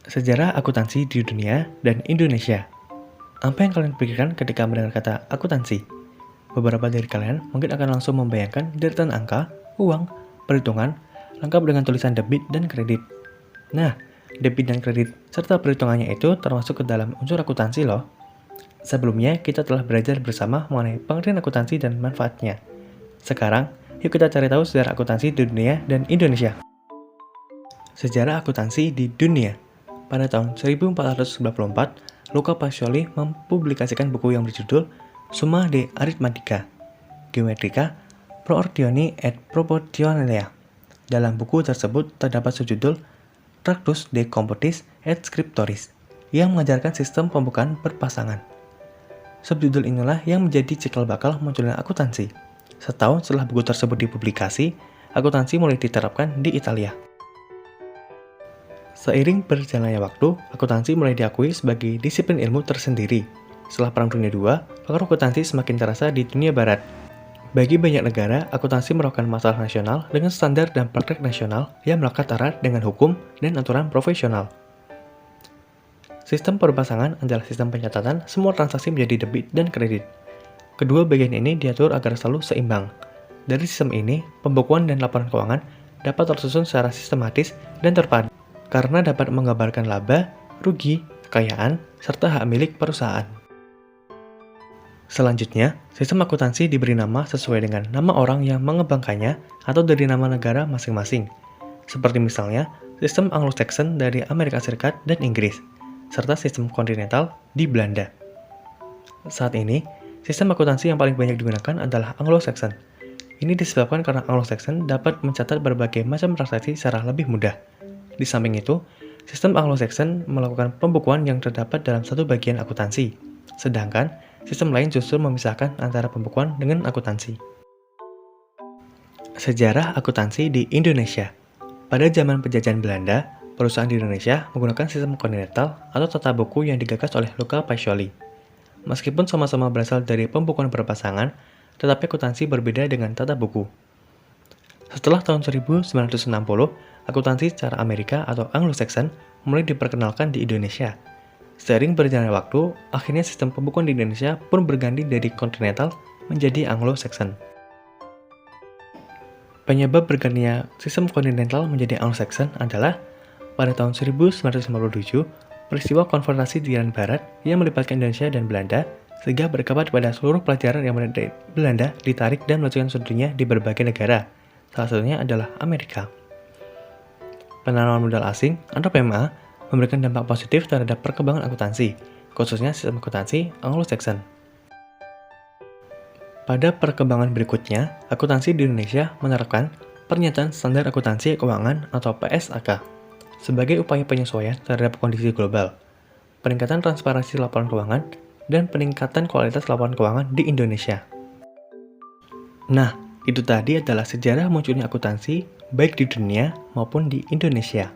Sejarah akuntansi di dunia dan Indonesia. Apa yang kalian pikirkan ketika mendengar kata akuntansi? Beberapa dari kalian mungkin akan langsung membayangkan deretan angka, uang, perhitungan, lengkap dengan tulisan debit dan kredit. Nah, debit dan kredit serta perhitungannya itu termasuk ke dalam unsur akuntansi loh. Sebelumnya, kita telah belajar bersama mengenai pengertian akuntansi dan manfaatnya. Sekarang, yuk kita cari tahu sejarah akuntansi di dunia dan Indonesia. Sejarah akuntansi di dunia. Pada tahun 1494, Luca Pacioli mempublikasikan buku yang berjudul Summa de Arithmetica, Geometrica, Proportioni et Proportionalia. Dalam buku tersebut terdapat subjudul Tractus de Computis et Scriptoris, yang mengajarkan sistem pembukaan berpasangan. Subjudul inilah yang menjadi cikal bakal munculnya akuntansi. Setahun setelah buku tersebut dipublikasi, akuntansi mulai diterapkan di Italia. Seiring berjalannya waktu, akuntansi mulai diakui sebagai disiplin ilmu tersendiri. Setelah Perang Dunia II, pengaruh akuntansi semakin terasa di dunia barat. Bagi banyak negara, akuntansi merupakan masalah nasional dengan standar dan praktek nasional yang melekat erat dengan hukum dan aturan profesional. Sistem perpasangan adalah sistem pencatatan semua transaksi menjadi debit dan kredit. Kedua bagian ini diatur agar selalu seimbang. Dari sistem ini, pembukuan dan laporan keuangan dapat tersusun secara sistematis dan terpadu, karena dapat menggambarkan laba, rugi, kekayaan, serta hak milik perusahaan. Selanjutnya, sistem akuntansi diberi nama sesuai dengan nama orang yang mengembangkannya atau dari nama negara masing-masing. Seperti misalnya, sistem Anglo-Saxon dari Amerika Serikat dan Inggris, serta sistem kontinental di Belanda. Saat ini, sistem akuntansi yang paling banyak digunakan adalah Anglo-Saxon. Ini disebabkan karena Anglo-Saxon dapat mencatat berbagai macam transaksi secara lebih mudah. Di samping itu, sistem Anglo-Saxon melakukan pembukuan yang terdapat dalam satu bagian akuntansi, sedangkan sistem lain justru memisahkan antara pembukuan dengan akuntansi. Sejarah akuntansi di Indonesia. Pada zaman penjajahan Belanda, perusahaan di Indonesia menggunakan sistem kontinental atau tata buku yang digagas oleh Luca Pacioli. Meskipun sama-sama berasal dari pembukuan berpasangan, tetapi akuntansi berbeda dengan tata buku. Setelah tahun 1960, akuntansi secara Amerika atau Anglo-Saxon mulai diperkenalkan di Indonesia. Seiring berjalannya waktu, akhirnya sistem pembukuan di Indonesia pun berganti dari kontinental menjadi Anglo-Saxon. Penyebab bergantinya sistem kontinental menjadi Anglo-Saxon adalah pada tahun 1957, peristiwa konfrontasi di Irian Barat yang melibatkan Indonesia dan Belanda, sehingga berdampak pada seluruh pelajaran yang dari Belanda ditarik dan melanjutkan studinya di berbagai negara. Salah satunya adalah Amerika. Penanaman modal asing atau PMA memberikan dampak positif terhadap perkembangan akuntansi, khususnya sistem akuntansi Anglo-Saxon. Pada perkembangan berikutnya, akuntansi di Indonesia menerapkan Pernyataan Standar Akuntansi Keuangan atau PSAK sebagai upaya penyesuaian terhadap kondisi global, peningkatan transparansi laporan keuangan, dan peningkatan kualitas laporan keuangan di Indonesia. Nah, itu tadi adalah sejarah munculnya akuntansi baik di dunia maupun di Indonesia.